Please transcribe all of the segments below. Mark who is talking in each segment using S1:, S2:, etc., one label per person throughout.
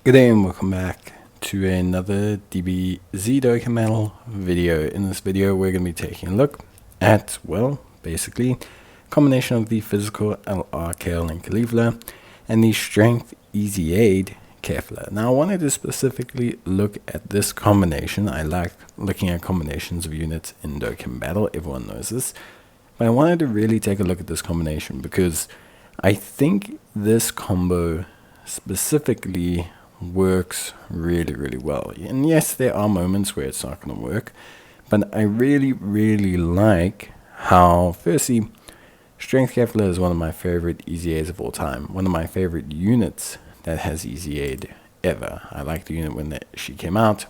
S1: Good day and welcome back to another DBZ Dokkan video. In this video we're going to be taking a look at, well, basically combination of the physical STR Kale and Caulifla and the strength EZA Kefla. Now I wanted to specifically look at this combination. I like looking at combinations of units in Dokkan Battle, everyone knows this. But I wanted to really take a look at this combination because I think this combo specifically works really well. And yes, there are moments where it's not going to work, but I really like how, firstly, Strength Kefla is one of my favorite EZAs of all time, one of my favorite units that has EZA'd ever. I like the unit when she came out.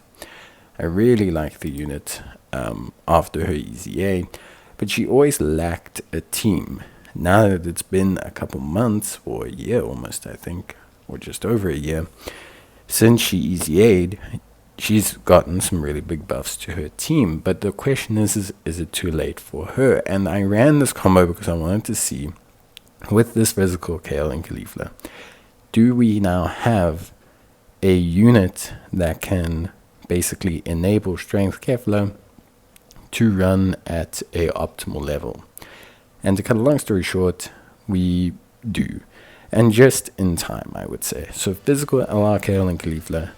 S1: I really like the unit after her EZA, but she always lacked a team. Now that it's been a couple months, or a year almost, I think, or just over a year, since she EZA'd, she's gotten some really big buffs to her team. But the question is it too late for her? And I ran this combo because I wanted to see, with this physical Kale and Caulifla, do we now have a unit that can basically enable Strength Kefla to run at a optimal level? And to cut a long story short, we do. And just in time, I would say. So physical STR Kale and Caulifla,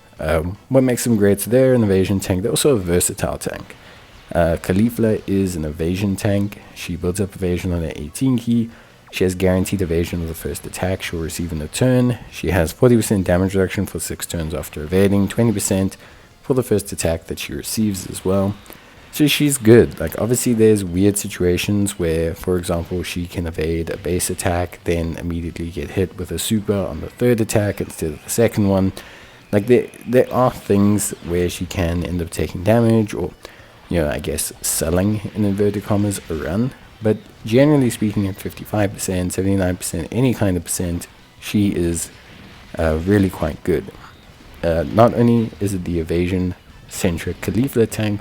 S1: what makes them great? So they're an evasion tank. They're also a versatile tank. Caulifla is an evasion tank. She builds up evasion on an 18 key. She has guaranteed evasion of the first attack she'll receive in a turn. She has 40% damage reduction for 6 turns after evading, 20% for the first attack that she receives as well. So she's good. Like, obviously there's weird situations where, for example, she can evade a base attack, then immediately get hit with a super on the third attack instead of the second one. Like, there are things where she can end up taking damage, or, you know, I guess selling, in inverted commas, a run. But generally speaking, at 55%, 79%, any kind of percent, she is really quite good. Not only is it the evasion-centric Caulifla tank,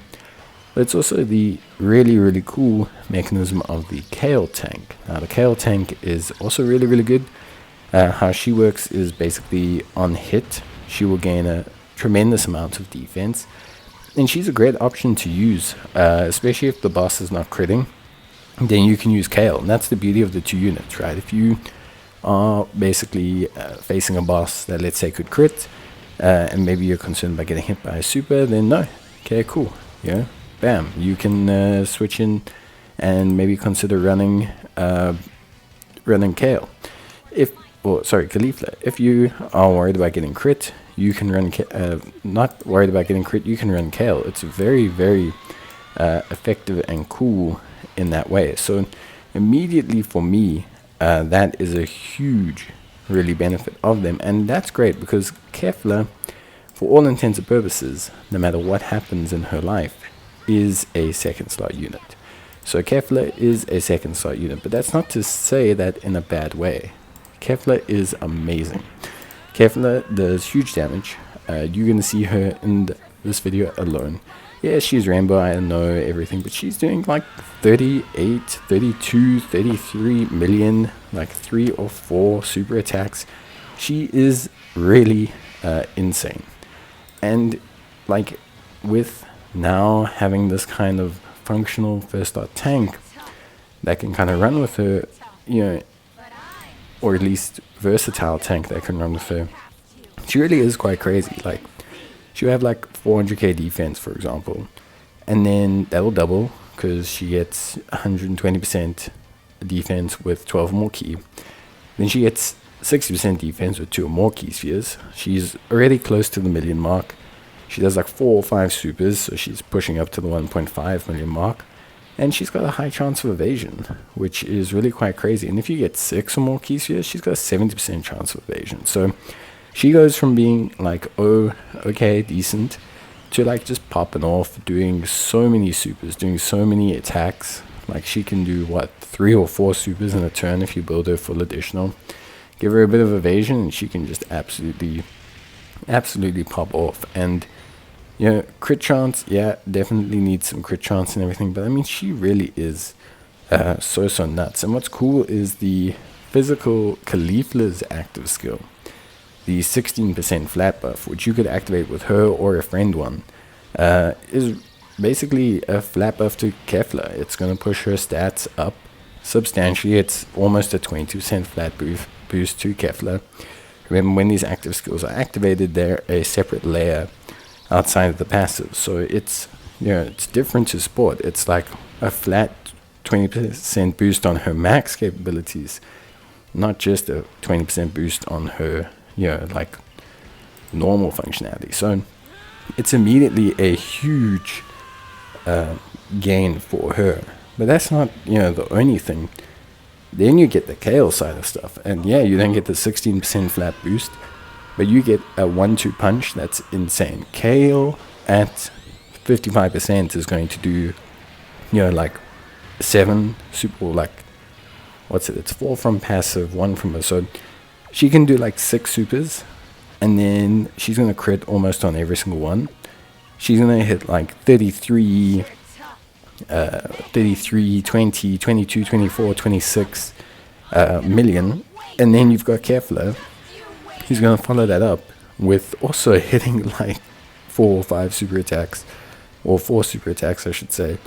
S1: but it's also the really cool mechanism of the Kale tank. Now, the Kale tank is also really good. How she works is basically on hit, she will gain a tremendous amount of defense. And she's a great option to use, especially if the boss is not critting. Then you can use Kale. And that's the beauty of the two units, right? If you are basically facing a boss that, let's say, could crit, and maybe you're concerned about getting hit by a super, then no. Okay, cool. Yeah. Bam, you can switch in and maybe consider running Kale. Caulifla. If you are worried about getting crit, you can run not worried about getting crit, you can run Kale. It's very effective and cool in that way. So immediately for me, that is a huge really benefit of them, and that's great because Kefla, for all intents and purposes, no matter what happens in her life, is a second slot unit. So Kefla is a second slot unit, but that's not to say that in a bad way. Kefla is amazing. Kefla does huge damage. You're going to see her in this video alone. Yeah, she's rainbow, I know everything, but she's doing like 38, 32, 33 million, like 3 or 4 super attacks. She is really insane. And like, with now having this kind of functional first start tank that can kind of run with her, you know, or at least versatile tank that can run with her, she really is quite crazy. Like, she'll have like 400k defense, for example, and then that'll double because she gets 120% defense with 12 more key. Then she gets 60% defense with 2 or more key spheres. She's already close to the million mark. She does like 4 or 5 supers, so she's pushing up to the 1.5 million mark. And she's got a high chance of evasion, which is really quite crazy. And if you get 6 or more key spheres, she's got a 70% chance of evasion. So she goes from being like, oh, okay, decent, to like just popping off, doing so many supers, doing so many attacks. Like, she can do, what, 3 or 4 supers in a turn if you build her full additional. Give her a bit of evasion, and she can just absolutely pop off. And, you know, crit chance, yeah, definitely needs some crit chance and everything, but I mean, she really is so nuts. And what's cool is the physical Caulifla's active skill. the 16% flat buff, which you could activate with her or a friend one, is basically a flat buff to Kefla. It's going to push her stats up substantially. It's almost a 22% flat boost to Kefla. Remember, when these active skills are activated, they're a separate layer outside of the passive. So it's, it's different to sport. It's like a flat 20% boost on her max capabilities, not just a 20% boost on her, like normal functionality. So it's immediately a huge gain for her. But that's not, the only thing. Then you get the Kale side of stuff. And yeah, you don't get the 16% flat boost, but you get a 1-2 punch that's insane. Kale at 55% is going to do, like 7 super, like, what's it? It's 4 from passive, 1 from her. So she can do like 6 supers, and then she's going to crit almost on every single one. She's going to hit like 33, 20, 22, 24, 26 million. And then you've got Kefla, who's going to follow that up with also hitting like 4 or 5 super attacks, or 4 super attacks, I should say,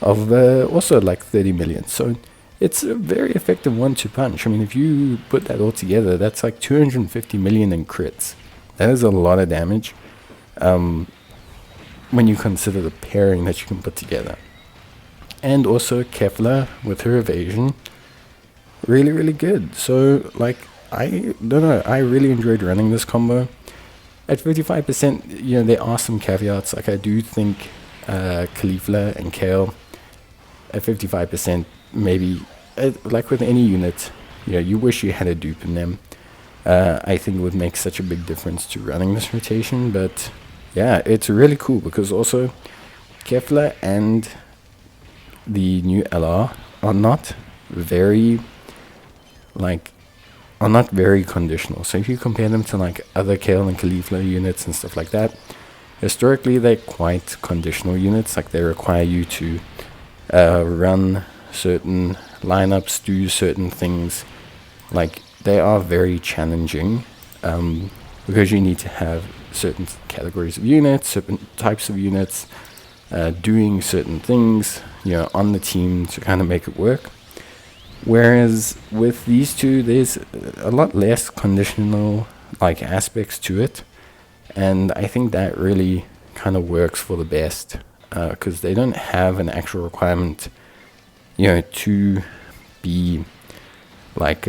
S1: of also like 30 million. So it's a very effective 1-2 punch. I mean, if you put that all together, that's like 250 million in crits. That is a lot of damage when you consider the pairing that you can put together. And also Kefla with her evasion, really, really good. So, like, I don't know, I really enjoyed running this combo. At 55%, there are some caveats. Like, I do think Caulifla and Kale at 55%, maybe, like with any unit, you wish you had a dupe in them. I think it would make such a big difference to running this rotation. But yeah, it's really cool because also Kefla and the new LR are not very conditional. So if you compare them to like other Kale and Caulifla units and stuff like that, historically they're quite conditional units. Like, they require you to run certain lineups, do certain things. Like, they are very challenging because you need to have certain categories of units, certain types of units, doing certain things, on the team to kind of make it work. Whereas with these two, there's a lot less conditional like aspects to it, and I think that really kind of works for the best because they don't have an actual requirement, to be like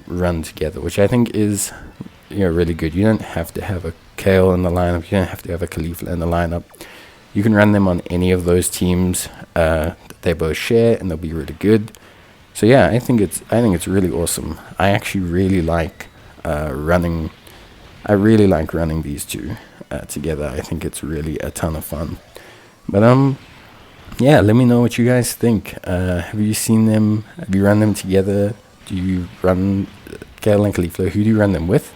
S1: run together, which I think is really good. You don't have to have a Kale in the lineup. You don't have to have a Caulifla in the lineup. You can run them on any of those teams that they both share, and they'll be really good. So yeah, I think it's really awesome. I actually really like running. I really like running these two together. I think it's really a ton of fun. But yeah, let me know what you guys think. Have you seen them? Have you run them together? Do you run Kale and Caulifla? Who do you run them with?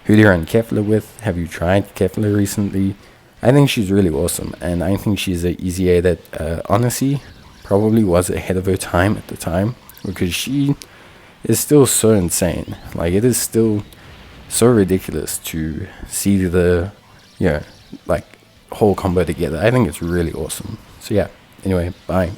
S1: Who do you run Kefla with? Have you tried Kefla recently? I think she's really awesome, and I think she's an EZA that honestly probably was ahead of her time at the time, because she is still so insane. Like, it is still so ridiculous to see the like whole combo together. I think it's really awesome. So yeah, anyway, bye.